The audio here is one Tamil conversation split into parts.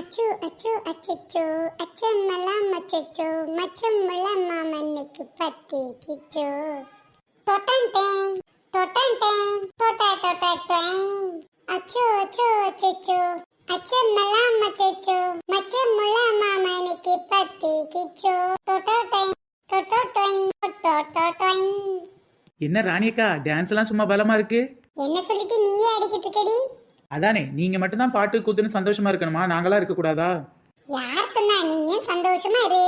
அச்சு அச்சு அச்சச்சோ அச்சமெல்லாம் அச்சச்சோ மச்சமுள்ள மாமனுக்கு பத்தி கிச்சோ டொட்டன்டேன் டொட்டன்டேன் டொட்டா டொட்டேன் அச்சு அச்சு அச்சச்சோ அச்சமெல்லாம் அச்சச்சோ மச்சமுள்ள மாமனுக்கு பத்தி கிச்சோ டொட்டோட்டேன் டொட்டோட்டேன் டொட்டோட்டேன். என்ன ராணியக்கா டான்ஸ் எல்லாம் சும்மா பலமா இருக்கு? என்ன சொல்லிட்டு நீயே அடிக்கிட்டு இருக்கடி? அதானே, நீங்க மட்டும் தான் பாட்டு கூத்துன்னு சந்தோஷமா இருக்கணுமா, நாங்களா இருக்க கூடாதா? யார் சொன்னா? நீ ஏன் சந்தோஷமா இரு.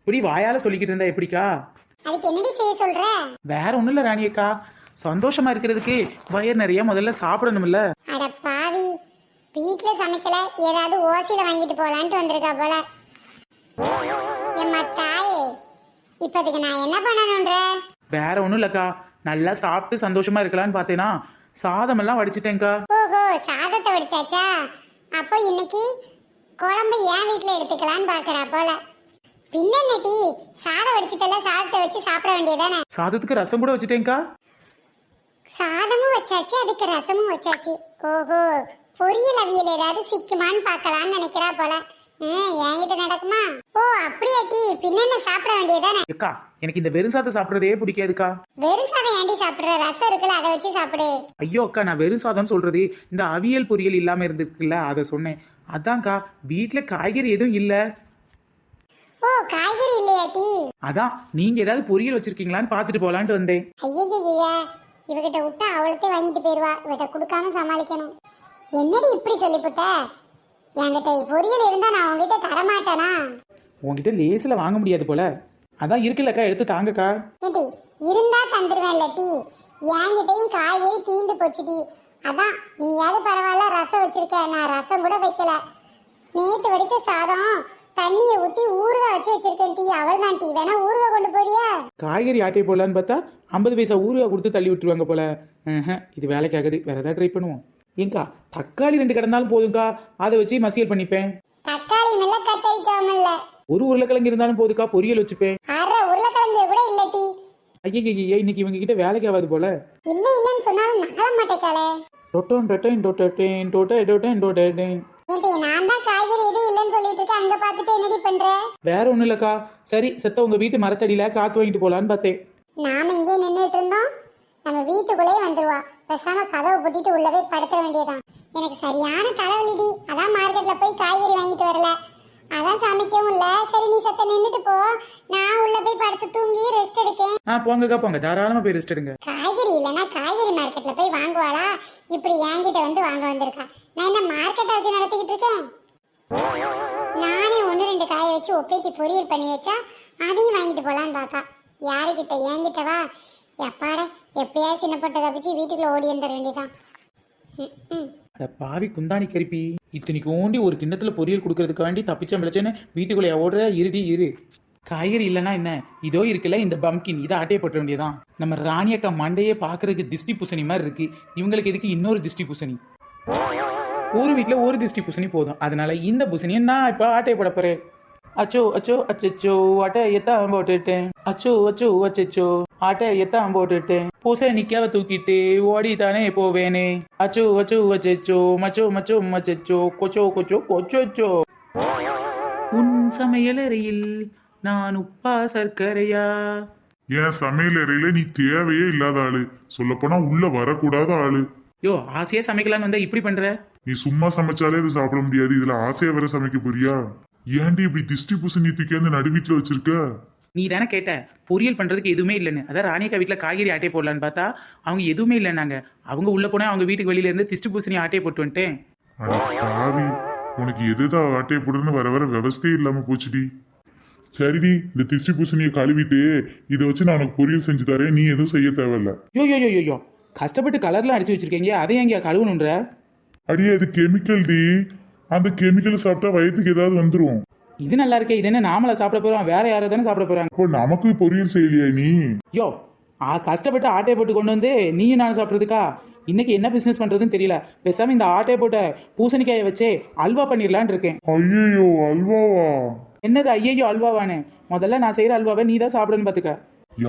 இப்படி வாயால சொல்லிக்கிட்டு இருந்தா எப்படிக்கா? அதுக்கு என்னடி செய்ய சொல்ற? வேற ஒண்ணும் இல்ல ராணியக்கா, சந்தோஷமா இருக்கிறதுக்கு வயிறு நிறைய முதல்ல சாப்பிடணும்ல. அட பாவி, வீட்டுல சமைக்கல, ஏதாவது ஓசில வாங்கிட்டு போலான்ட்டு வந்திருக்கா போல. எம்மா தாயே, இப்பதுக்கு நான் என்ன பண்ணணும்ன்ற? வேற ஒண்ணும் இல்லக்கா, நல்லா சாப்பிட்டு சந்தோஷமா இருக்கலாம்னு பார்த்தேனா சாதம் எல்லாம் வடிச்சிட்டேன்க்கா. ஓஹோ, சாதத்தை வடிச்சாச்சா? அப்போ இன்னைக்கு குழம்பு என் வீட்டுல எடுத்துக்கலான்னு பாக்குறா போல. பின்ன டீ, சாதம் வடிச்சிட்டல, சாதத்தை வச்சு சாப்பிட வேண்டியதானே? சாதத்துக்கு ரசம் கூட வச்சுட்டேன்க்கா. சாதமும் வச்சாச்சு, அதுக்கு ரசமும் வச்சாச்சு. ஓஹோ, பொரியல் அவியல் ஏதாவது சிக்குமான்னு பார்க்கலான்னு நினைக்கிறா போல. என்கிட்ட நடக்குமா? ஓ அப்படியே டீ, பின்ன சாப்பிட வேண்டியதானே? அக்கா, எனக்கு இந்த வெறும் சாதம் சாப்பிடுறதே பிடிக்காதுக்கா. வெறும் சாதம் ஏண்டி சாப்பிடுற? ரசம் இருக்குல்ல, அதை வச்சு சாப்பிடு. ஐயோ அக்கா, நான் வெறும் சாதம் சொல்றது இந்த அவியல் பொரியல் இல்லாம இருந்திருக்குல்ல, அதை சொன்னேன். அதான்க்கா, வீட்டுல காய்கறி எதுவும் இல்ல. ஓ, காய்கறி இல்லையா டீ? அதான் நீங்க ஏதாவது பொரியல் வச்சிருக்கீங்களான்னு பாத்துட்டு போலான்ட்டு வந்தேன். ஐயா, இவகிட்ட விட்டா அவளுக்கே வாங்கிட்டு போயிருவா. இவகிட்ட கொடுக்காம சமாளிக்கணும். என்னடி இப்படி சொல்லிவிட்ட? என்கிட்ட பொரியல் இருந்தா நான் உங்ககிட்ட தரமாட்டேனா? உங்ககிட்ட லேசில வாங்க முடியாது போல, அதான் இருக்குல்லக்கா, எடுத்து தாங்கக்கா. ஏடி, இருந்தா தந்துருவேன் இல்லட்டி. என்கிட்டயும் காய்கறி தீந்து போச்சுடி. அதான் நீயாவது பரவாயில்ல ரசம் வச்சிருக்க, நான் ரசம் கூட வைக்கல. நேத்து வடிச்ச சாதம் தண்ணியை ஊத்தி ஊறுகாய் வச்சு வச்சிருக்கேன் டீ. அவள் தான் டீ, வேணா ஊறுகாய் கொண்டு போறியா? காய்கறி ஆட்டை போடலான்னு பார்த்தா 50 பைசா ஊறுகாய் கொடுத்து தள்ளி விட்டுருவாங்க போல. இது வேலைக்காகுது, வேற ஏதாவது ட்ரை பண்ணுவோம். ஏங்கா, தக்காளி 2 கிடந்தாலும் போதுக்கா, அதை வச்சு மசியல் பண்ணிப்பேன். தக்காளி மெல்ல கத்தரிக்காமல்ல, ஒரு உருளைக்கிழங்கு இருந்தாலும் போதுக்கா, பொரியல் வச்சுப்பேன். அரை உருளைக்கிழங்கு கூட இல்லட்டி. ஐயா, இன்னைக்கு இவங்க கிட்ட வேலைக்கு ஆகாது போல. இல்லன்னு சொன்னாலும் நகல மாட்டேக்காளே. டொட்டோன் டொட்டேன் டொட்டேன் டொட்டே டொட்டேன் டொட்டேன். ஏடி, நான் தான் காய்கறி எதுவும் இல்லன்னு சொல்லிட்டு இருக்க, அங்க பார்த்துட்டு என்னடி பண்ற? வேற ஒண்ணும் இல்லக்கா, சரி செத்த உங்க வீட்டு மரத்தடியில காத்து வாங்கிட்டு போலான்னு பார்த்தேன். நாம இங்கே நின்றுட்டு இருந்தோம், நம்ம வீட்டுக்குள்ளேயே வந்துருவா. பேசாம கதவை பூட்டிட்டு உள்ள போய் படுத்த வேண்டியதான். எனக்கு சரியான தலைவலிடி, அதான் மார்க்கெட்ல போய் காய்கறி வாங்கிட்டு வரல, அதான் சமைக்கவும் இல்ல. சரி நீ சத்த நின்றுட்டு போ, நான் உள்ள போய் படுத்து தூங்கி ரெஸ்ட் எடுக்கேன். போங்கக்கா போங்க, தாராளமா போய் ரெஸ்ட் எடுங்க. காய்கறி இல்லைன்னா காய்கறி மார்க்கெட்ல போய் வாங்குவாளா? இப்படி என்கிட்ட வந்து வாங்க வந்திருக்கா. நான் என்ன மார்க்கெட்டை வச்சு நடத்திக்கிட்டு இருக்கேன்? நானே 1-2 காயை வச்சு ஒப்பேத்தி பொரியல் பண்ணி வச்சா அதையும் வாங்கிட்டு போலான்னு பாக்கா. யாருக்கிட்ட? என்கிட்ட வா. எப்பாட, எப்படியா சின்னப்பட்ட தப்பிச்சு வீட்டுக்குள்ள ஓடி வந்துட வேண்டியதான். பாவி குந்தாணி கரிப்பி, இத்தனைக்கு ஓண்டி ஒரு கிண்ணத்துல பொரியல் கொடுக்கறதுக்கு வேண்டி தப்பிச்சேன் பிடிச்சேன்னு வீட்டுக்குள்ள ஓடுற. இரு காய்கறி இல்லைன்னா என்ன, இதோ இருக்குல்ல இந்த பம்கின், இதை ஆட்டையை போட்ட வேண்டியதான். நம்ம ராணியக்கா மண்டையே பாக்குறதுக்கு திஷ்டி பூசணி மாதிரி இருக்கு, இவங்களுக்கு எதுக்கு இன்னொரு திஷ்டி பூசணி? ஒரு வீட்டுல ஒரு திஷ்டி பூசணி போதும், அதனால இந்த பூசணியை நான் இப்ப ஆட்டையை போட போறேன். அச்சோ அச்சோ அச்சோ, ஆட்டையத்தான் போட்டுட்டேன். அச்சோ அச்சோ அச்சோ, ஆட்டையத்தான் போட்டுட்டேன். பூசணிக்காவ தூக்கிட்டு ஓடி தானே போவேனே. அச்சோ அச்சோ அச்சோ, மச்சோ மச்சோ மச்சோ, கொச்சோ கொச்சோ கொச்சோ. உன் சமையலறையில் நான் உப்பா சர்க்கரையா? என் சமையலறையில நீ தேவையே இல்லாத ஆளு, சொல்லப்போனா உள்ள வரக்கூடாத ஆளு. யோ, ஆசையா சமைக்கலான்னு வந்தா இப்படி பண்ற? நீ சும்மா சமைச்சாலே இது சாப்பிட முடியாது, இதுல ஆசையா வேற சமைக்க போறியா? ஏன்டி இப்படி திஷ்டி பூசணி தூக்கி நடு வீட்டுல வச்சிருக்க? நீ தானே கேட்ட பொரியல் பண்றதுக்கு எதுவுமே இல்லைன்னு. அதான் ராணியக்கா வீட்டுல காய்கறி ஆட்டையை போடலான்னு பார்த்தா அவங்க எதுவுமே இல்லைன்னாங்க. அவங்க உள்ள போனா அவங்க வீட்டுக்கு வெளியில இருந்து திஷ்டி பூசணி ஆட்டையை போட்டு வந்துட்டேன். பாவி, உனக்கு எதுதான் ஆட்டையை போடுன்னு வர வர விவசாயே இல்லாம போச்சுடி. சரிடி, இந்த திஷ்டி பூசணியை கழுவிட்டு இதை வச்சு நான் உனக்கு பொரியல் செஞ்சு தரேன், நீ எதுவும் செய்ய தேவையில்ல. யோ, கஷ்டப்பட்டு கலர்லாம் அடிச்சு வச்சிருக்கீங்க, அதை எங்கேயா கழுவணுன்ற? அடியே, அது கெமிக்கல் டி, அந்த கெமிக்கல் சாப்பிட்டா வயிற்றுக்கு ஏதாவது வந்துரும். இது நல்லா இருக்கே, இது என்ன நாமளா சாப்பிட போறோம், வேற யாரும் தானே சாப்பிட போறாங்க. இப்போ நமக்கு பொரியல் செய்யலையா நீ? யோ, கஷ்டப்பட்டு ஆட்டையை போட்டு கொண்டு வந்து நீயும் நான் சாப்பிட்றதுக்கா? இன்னைக்கு என்ன பிசினஸ் பண்றதுன்னு தெரியல. பேசாம இந்த ஆட்டையை போட்ட பூசணிக்காயை வச்சே அல்வா பண்ணிடலான் இருக்கேன். ஐயோ, அல்வாவா? என்னது ஐயோ அல்வாவானே? முதல்ல நான் செய்யற அல்வாவை நீ தான் சாப்பிடன்னு பாத்துக்க.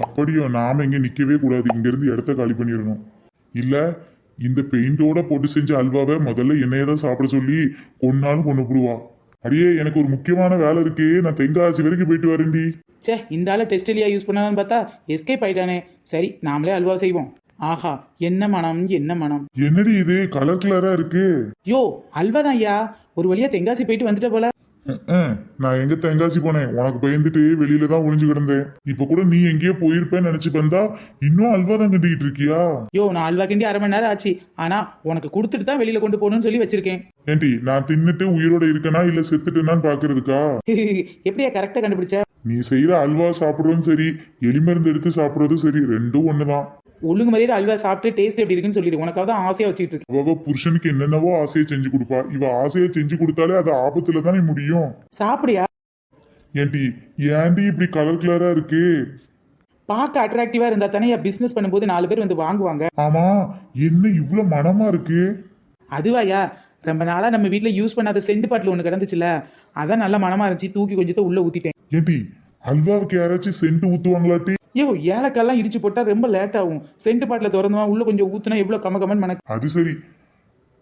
எப்படியோ நாம இங்க நிக்கவே கூடாது, இங்க இருந்து இடத்த காலி பண்ணிடணும். இல்ல இந்த பெயிண்டோட போட்டு செஞ்ச அல்வாவை முதல்ல என்னையதான் சாப்பிட சொல்லி கொன்னாலும் கொண்டு போடுவா. அடியே எனக்கு ஒரு முக்கியமான வேலை இருக்கு, நான் தென்காசி வரைக்கும் போயிட்டு வரேன்டி. ச்சே இந்த ஆளை டெஸ்டலியா யூஸ் பண்ணலான்னு பார்த்தா எஸ்கேப் ஆயிட்டானே. சரி நாமளே அல்வா செய்வோம். ஆஹா என்ன மனம் என்ன மனம். என்னடி இது கலர் கலரா இருக்கு? யோ அல்வா தான் ஐயா. ஒரு வழியா தென்காசி போயிட்டு வந்துட்ட போல. நான் எங்க தென்காசி போனேன், உனக்கு பயந்துட்டு வெளியில தான் ஒளிஞ்சு கிடந்தேன். இப்ப கூட நீ எங்கேயோ போயிருப்பேன்னு நினைச்சு வந்தா இன்னும் அல்வா தான் கட்டிக்கிட்டு இருக்கியா? யோ நான் அல்வா கிண்டி 1/2 மணி நேரம் ஆச்சு. ஆனா உனக்கு கொடுத்துட்டு தான் வெளியில கொண்டு போகணும்னு சொல்லி வச்சிருக்கேன். ஏண்டி நான் தின்னுட்டு உயிரோட இருக்கனா இல்ல செத்துட்டேனான்னு பாக்குறதுக்கா? எப்படியா கரெக்டா கண்டுபிடிச்ச? நீ செய்யற அல்வா சாப்பிடுறதும் சரி, எலிமருந்து எடுத்து சாப்பிடுறதும் சரி, ரெண்டும் ஒண்ணுதான். ஒழுங்கு மரியாதை அல்வா சாப்பிட்டு டேஸ்ட் எப்படி இருக்குன்னு சொல்லிடு. உனக்காக தான் ஆசையா வச்சுட்டு இருக்கு. அவ புருஷனுக்கு என்னென்னவோ ஆசையை செஞ்சு கொடுப்பா, இவ ஆசையை செஞ்சு கொடுத்தாலே அது ஆபத்துல தானே முடியும். சாப்பிடியா? ஏண்டி ஏண்டி இப்படி கலர் கலரா இருக்கு? பார்க்க அட்ராக்டிவா இருந்தா தானே பிசினஸ் பண்ணும்போது 4 பேர் வந்து வாங்குவாங்க. ஆமா, என்ன இவ்வளவு மனமா இருக்கு? அதுவாயா ரொம்ப நாளா நம்ம வீட்ல யூஸ் பண்ணாத சென்ட் பாட்டில் ஒண்ணு கிடந்துச்சுல, அதான் நல்ல மனமா இருந்துச்சு. தூக்கி கொஞ்சத்தை உள்ள ஊத்திட்டேன். ஏண்டி அல்வாவுக்கு யாராச்சும் சென்ட் ஊத்துவாங்களாட்டி? ஐயோ ஏலக்கால்லாம் இடிச்சு போட்டா ரொம்ப லேட் ஆகும். சென்ட் பாட்டில் திறந்துவா உள்ள கொஞ்சம் ஊத்துனா எவ்வளவு கமகமன் மனக்கு. அது சரி,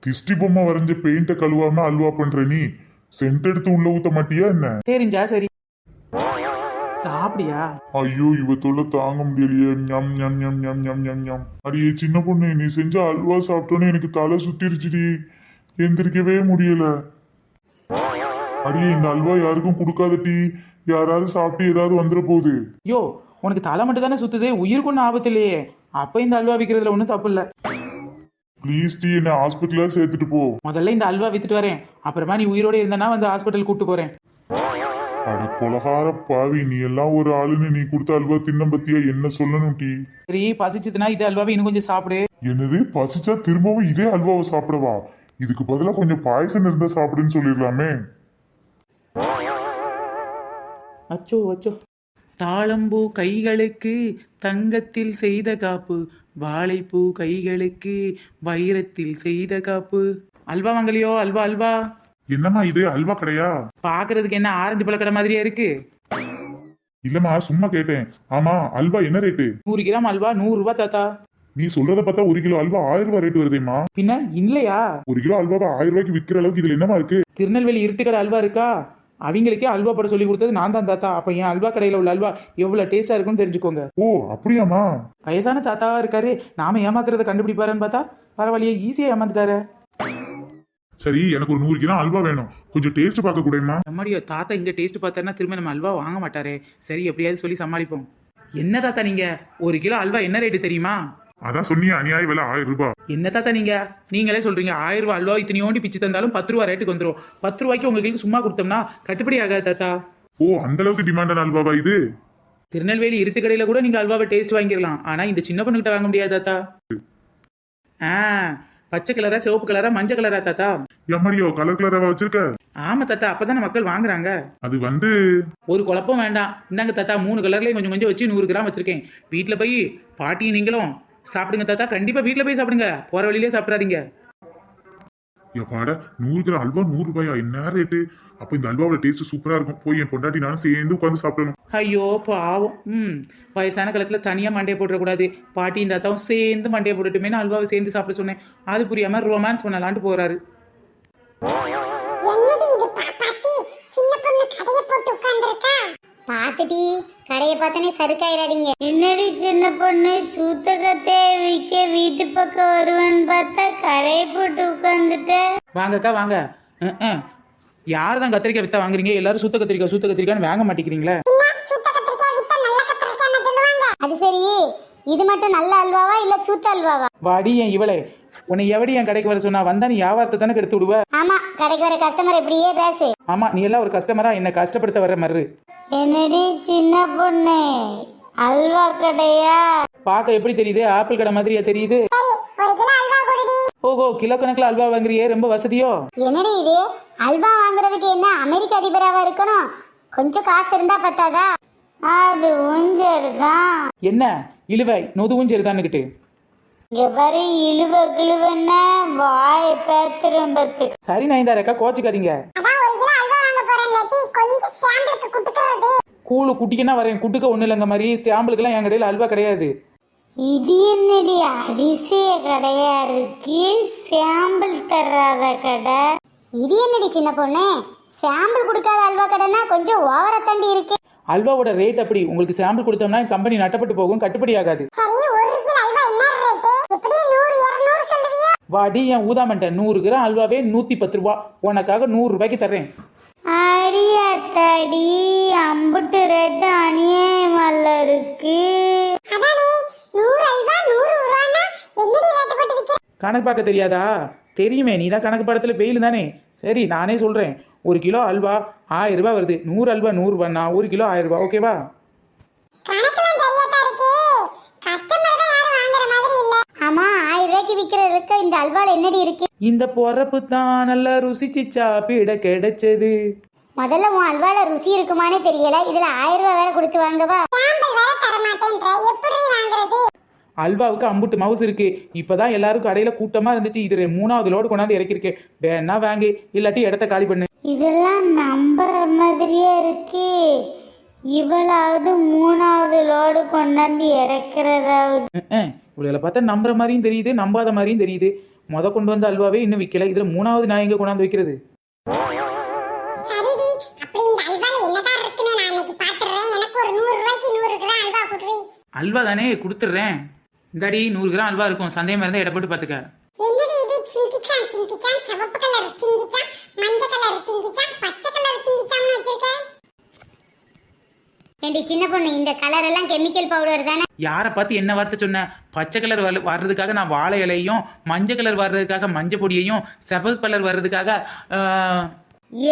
திஷ்டி பொம்மை வரைஞ்ச பெயிண்ட கழுவாம அல்வா பண்ற நீ சென்ட் எடுத்து உள்ள ஊத்த மாட்டியா என்ன? தெரிஞ்சா சரி. சாப்பிடியா? ஐயோ இவ தொல்லை தாங்க முடியலையே. ஞம் ஞம் ஞம் ஞம் ஞம் ஞம் ஞம். அடியே சின்ன பொண்ணு, நீ செஞ்ச அல்வா சாப்பிட்டோன்னு எனக்கு தலை சுத்திருச்சுடி, எந்திரிக்கவே முடியல. அடியே இந்த அல்வா யாருக்கும் கொடுக்காதட்டி, யாராவது சாப்பிட்டு ஏதாவது வந்துட போகுது. யோ உனக்கு தலை மட்டும் தானே சுத்துது, உயிருக்கு ஒன்றும் ஆபத்து இல்லையே. அப்ப இந்த அல்வா விற்கிறதுல ஒன்றும் தப்பு இல்லை. ப்ளீஸ் டி, என்ன ஹாஸ்பிட்டலா சேர்த்துட்டு போ. முதல்ல இந்த அல்வா வித்துட்டு வரேன், அப்புறமா நீ உயிரோட இருந்தனா வந்து ஹாஸ்பிட்டல் கூட்டு போறேன். அட கொலகார பாவி, நீ எல்லாம் ஒரு ஆளுன்னு நீ கொடுத்த அல்வா தின்ன பத்தியா என்ன சொல்லணும் டி? சரி பசிச்சதுன்னா இது அல்வாவை இன்னும் கொஞ்சம் சாப்பிடு. என்னது பசிச்சா திரும்பவும் இதே அல்வாவை சாப்பிடவா? இதுக்கு பதிலா கொஞ்சம் பாயசம் இருந்தா சாப்பிடுன்னு சொல்லிடலாமே. அச்சோ அச்சோ. தாளம்பூ கைகளுக்கு தங்கத்தில் செய்த காப்பு, வாழைப்பூ கைகளுக்கு வைரத்தில் செய்த காப்பு. அல்வா வாங்கலையோ? அல்வா அல்வா. என்னம்மா இது அல்வா கடையா? பாக்குறதுக்கு என்ன ஆரஞ்சு பழ கடை மாதிரியா இருக்கு? இல்லம்மா சும்மா கேட்டேன். ஆமா அல்வா என்ன ரேட்டு? 100 கிராம் அல்வா 100 ரூபாய் தாத்தா. நீ சொல்றத பார்த்தா 1 கிலோ அல்வா 1000 ரூபாய் ரேட் வருதேம்மா. பின்ன இல்லையா? 1 கிலோ அல்வாவை 1000 ரூபாய்க்கு விற்கிற அளவுக்கு இதுல என்னமா இருக்கு? திருநெல்வேலி இருட்டுக்கடை அல்வா இருக்கா, அவங்களுக்கே அல்வா போட சொல்லி கொடுத்தது நான் தான் தாத்தா. அப்ப என் அல்வா கடையில உள்ள அல்வா எவ்வளவு டேஸ்டா இருக்குன்னு தெரிஞ்சுக்கோங்க. ஓ அப்படியாமா? வயசான தாத்தாவா இருக்காரு, நாம ஏமாத்துறத கண்டுபிடிப்பாருன்னு பார்த்தா பரவாயில்லையே, ஈஸியா ஏமாத்துட்டாரு. சரி எனக்கு ஒரு 100 கிராம் அல்வா வேணும், கொஞ்சம் டேஸ்ட் பார்க்க கூடமா? நம்மடியோ தாத்தா இங்க டேஸ்ட் பார்த்தாருன்னா திரும்ப நம்ம அல்வா வாங்க மாட்டாரே. சரி எப்படியாவது சொல்லி சமாளிப்போம். என்ன தாத்தா நீங்க 1 கிலோ அல்வா என்ன ரேட்டு தெரியுமா? அதான் சொன்னியா அநியாய விலை 1000 ரூபாய். என்ன தாத்தா நீங்களே சொல்றீங்க 1000 ரூபாய் அல்வா இத்தனையோண்டி பிச்சு தந்தாலும் 10 ரூபா ரேட்டுக்கு வந்துடும். 10 ரூபாய்க்கு உங்களுக்கு சும்மா கொடுத்தோம்னா கட்டுப்படி ஆகாது தாத்தா. ஓ அந்த அளவுக்கு டிமாண்டான அல்வாவா இது? திருநெல்வேலி இருட்டு கடையில கூட நீங்க அல்வாவை டேஸ்ட் வாங்கிடலாம், ஆனா இந்த சின்ன பொண்ணுகிட்ட வாங்க முடியாது தாத்தா. பச்சை கலரா சிவப்பு கலரா மஞ்சள் கலரா தாத்தா? எம்மடியோ கலர் கலராவா வச்சிருக்க? ஆமா தாத்தா, அப்பதானே மக்கள் வாங்குறாங்க. அது ஒரு குழப்பம் வேண்டாம். இந்தாங்க தாத்தா 3 கலர்லயும் கொஞ்சம் கொஞ்சம் வச்சு 100 கிராம் வச்சிருக்கேன். வீட்டுல போய் பாட்டியும் நீங்களும் சாப்பிடுங்க தாத்தா. கண்டிப்பா வீட்டுல போய் சாப்பிடுங்க, போற வழியிலே சாப்பிடாதீங்க. எப்பாட 100 கிராம் அல்வா 100 ரூபாயா? என்ன ரேட்டு? அப்ப இந்த அல்வாவோட டேஸ்ட் சூப்பரா இருக்கும். போய் என் பொண்டாட்டி நானும் சேர்ந்து உட்காந்து சாப்பிடணும். ஐயோ பாவம். வயசான காலத்துல தனியா மண்டையை போட்டுறக்கூடாது. பாட்டியும் தாத்தாவும் சேர்ந்து மண்டையை போட்டுட்டுமே அல்வாவை சேர்ந்து சாப்பிட சொன்னேன். அது புரியாம ரொமான்ஸ் பண்ணலான்ட்டு போறாரு. பாத்துட்டி கடையை பார்த்தனே சறுக்காயிராதீங்க. என்னடி சின்ன பொண்ணு சூத்தகத்தை விற்க வீட்டு பக்கம் வருவேன்னு பார்த்தா கடையை போட்டு உட்காந்துட்ட. வாங்கக்கா வாங்க. யார் தான் கத்திரிக்காய் வித்தா வாங்குறீங்க? எல்லாரும் சுத்த கத்திரிக்காய்னு வாங்க மாட்டேங்கிறீங்களே. அது சரி, இது மட்டும் நல்ல அல்வாவா இல்ல சூத்த அல்வாவா? வாடி என் இவளே, உன்னை எவடி என் கடைக்கு வர சொன்னா? வந்தா நீ வியாபாரத்தை தானே கெடுத்து விடுவ. ஆமா, கடைக்கு வர கஸ்டமர் இப்படியே பேசு. ஆமா, நீ எல்லாம் ஒரு கஸ்டமரா என்ன கஷ்டப்படுத்த வர்ற மாதிரி. என்னடி சின்ன பொண்ணு அல்வா கடையா? பாக்க எப்படி தெரியுது? ஆப்பிள் கடை மாதிரியா தெரியுது? ஓஹோ, கிலோ கணக்குல அல்வா வாங்குறியே, ரொம்ப வசதியோ? என்னடி இது, அல்வா வாங்குறதுக்கு என்ன அமெரிக்க அதிபராவா இருக்கணும்? கொஞ்சம் காசு இருந்தா பத்தாதா? அது ஊஞ்சருதான். என்ன இழுவை நொதுவும் சரிதான்னுக்கிட்டு இங்க பாரு, இழுவ கிழுவன்ன வாய் பேத்துரும் பத்து. சரி நயன்தாரக்கா, கோச்சுக்காதீங்க. கூழு குட்டிக்கன்னா வரேன், குட்டுக்க ஒண்ணு இல்லைங்க மாதிரி. சாம்பிளுக்கெல்லாம் என் கடையில் அல்வா கிடையாது. இது என்னடி அதிசய கடையா இருக்கு, சாம்பிள் தர்றாத கடை. இது என்னடி சின்ன பொண்ணு, சாம்பிள் கொடுக்காத அல்வா கடைனா கொஞ்சம் ஓவரா தாண்டி இருக்கு. அல்வாவோட ரேட் அப்படி, உங்களுக்கு சாம்பிள் கொடுத்தோம்னா கம்பெனி நட்டப்பட்டு போகும், கட்டுப்படி ஆகாது. சரி, ஒரு கிலோ அல்வா என்ன ரேட்டு? எப்படி 100 200 சொல்லுவியா? வாடி என் ஊதாமன்ட்ட 100 கிராம் அல்வாவே 110 ரூபா, உனக்காக 100 ரூபாய்க்கு தர்றேன். அடியாத்தாடி, அம்புட்டு ரேட்டு அநியாயமல்ல இருக்கு. அதானே 100 அல்வா 100 ரூபானா என்னடி ரேட் போட்டு விக்கிற? கணக்கு பார்க்க தெரியாதா? தெரியுமே, நீ தான் கணக்கு படத்தில் பெயில் தானே. சரி நானே சொல்கிறேன், 1 கிலோ அல்வா 1000 ரூபாய் வருது. 100 அல்வா 100 ரூபாய்னா 1 கிலோ 1000 ரூபாய், ஓகேவா? கணக்கெல்லாம் சரியாதான் இருக்கு. கஸ்டமர் தான் யாரும் வாங்குற மாதிரி இல்ல. ஆமா, 1000 ரூபாய்க்கு விக்கிறதுக்கு இந்த அல்வால என்னடி இருக்கு? இந்த பொறப்பு தான் நல்லா ருசிச்சு சாப்பிட கிடைச்சது. முதல்ல உன் அல்வால ருசி இருக்குமானே தெரியல, இதுல 1000 ரூபாய் வேற கொடுத்து வாங்கவா? சாம்பிள் வேற தர மாட்டேன்ற, எப்படி வாங்குறது? அல்வாவுக்கு அம்புட்டு மவுஸ் இருக்கு. இப்பதான் எல்லாரும் கடையில கூட்டமா இருந்துச்சு. இது 3வது லோடு கொண்டாந்து இறக்கிருக்கு. வேணா வாங்கி, இல்லாட்டி இடத்த காலி பண்ணு. இதெல்லாம் நம்புற மாதிரியே இருக்கு. இவளாவது 3வது லோடு கொண்டாந்து இறக்குறதாவது. இவ்வளோ பார்த்தா நம்புற மாதிரியும் தெரியுது, நம்பாத மாதிரியும் தெரியுது. கொண்டு வந்த அல்வாவே இன்னும் விற்கல, இதுல 3வது நான் எங்க கொண்டாந்து வைக்கிறது? சரிடி, அப்படி இந்த அல்வால என்னதான் இருக்குன்னு நான் இன்னைக்கு பாத்துறேன். எனக்கு ஒரு 100 ரூபாய்க்கு 100 கிராம் அல்வா குடுறீ. அல்வா தானே கொடுத்துட்றேன். இந்தாடி 100 கிராம் அல்வா இருக்கும், சந்தேகமா இருந்தா எடை போட்டு பாத்துக்க. என்னடி இது? சிங்கிச்சான் சிங்கிச்சான், சிவப்பு கலர் சிங்கிச்சான், மஞ்சள் கலர் சிங்கிச்சான், பச்சை கலர் சிங்கிச்சான்னு வச்சிருக்க. ஏண்டி சின்ன பொண்ணு, இந்த கலர் எல்லாம் கெமிக்கல் பவுடர் தானே? யாரை பார்த்து என்ன வார்த்தை சொன்ன? பச்சை கலர் வர்றதுக்காக நான் வாழை இலையும், மஞ்சள் கலர் வர்றதுக்காக மஞ்சள் பொடியையும், சிவப்பு கலர் வர்றதுக்காக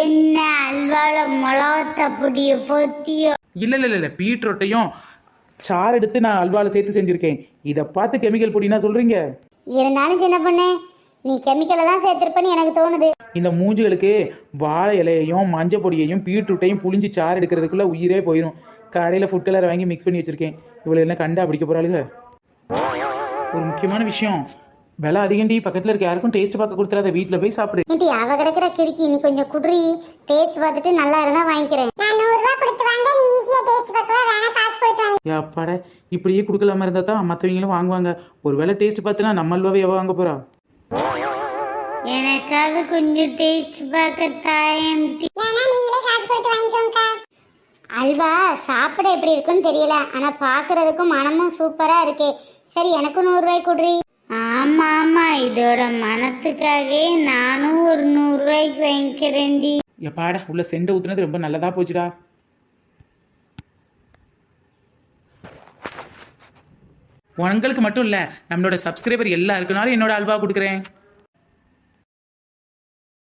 என்ன அல்வால மிளகாத்த பொடிய பொத்தியோ? இல்ல பீட்ரூட்டையும் சாறு எடுத்து நான் அல்வாவில் சேர்த்து செஞ்சுருக்கேன். இதை பார்த்து கெமிக்கல் பொடினா சொல்கிறீங்க? இருந்தாலும் சின்ன பொண்ணு, நீ கெமிக்கலை தான் சேர்த்திருப்பன்னு எனக்கு தோணுது. இந்த மூஞ்சுகளுக்கு வாழை இலையையும் மஞ்சள் பொடியையும் பீட்ரூட்டையும் புளிஞ்சு சாறு எடுக்கிறதுக்குள்ளே உயிரே போயிடும். கடையில் ஃபுட் கலரை வாங்கி மிக்ஸ் பண்ணி வச்சுருக்கேன். இவ்வளோ என்ன கண்டா பிடிக்க போகிறாளுங்க. ஒரு முக்கியமான விஷயம், விலை அதிகண்டி, பக்கத்தில் இருக்க யாருக்கும் டேஸ்ட் பார்க்க கொடுத்துறாத, வீட்டில் போய் சாப்பிடு. ஏண்டி அவ கிடக்கிற கிறுக்கி, நீ கொஞ்சம் குடுறி, டேஸ்ட் பார்த்துட்டு நல்லா இருந்தா வாங்கிக்கிறேன். நான் 100 ரூபாய் கொடுத்து வாங்க, நீ ஈஸியா டேஸ்ட் பார்க்கவா? வேணா காசு கொடுத்து வாங்க. அப்பாட, இப்படியே கொடுக்கலாம இருந்தால் தான் மற்றவங்களும் வாங்குவாங்க. ஒரு வேளை டேஸ்ட் பார்த்துனா நம்ம அல்வாவை எவ்வளோ வாங்க போகிறா? எனக்காவது கொஞ்சம் டேஸ்ட் பார்க்க தாயம். வேணா நீங்களே காசு கொடுத்து வாங்கிக்கோங்க. அல்வா சாப்பிட எப்படி இருக்குன்னு தெரியல, ஆனா பாக்குறதுக்கும் மனமும் சூப்பரா இருக்கே. சரி, எனக்கு 100 ரூபாய் குடுறி. ஆமா ஆமா, இதோட மனத்துக்காகவே நானும் ஒரு 100 ரூபாய்க்கு வாங்கிக்கிறேன்டி. எப்பாடா, உள்ள செண்டை ஊத்துனது ரொம்ப நல்லதா போச்சுடா. உங்களுக்கு மட்டும் இல்லை, நம்மளோட சப்ஸ்கிரைபர் எல்லாருக்குனாலும் என்னோட அல்வா கொடுக்குறேன்.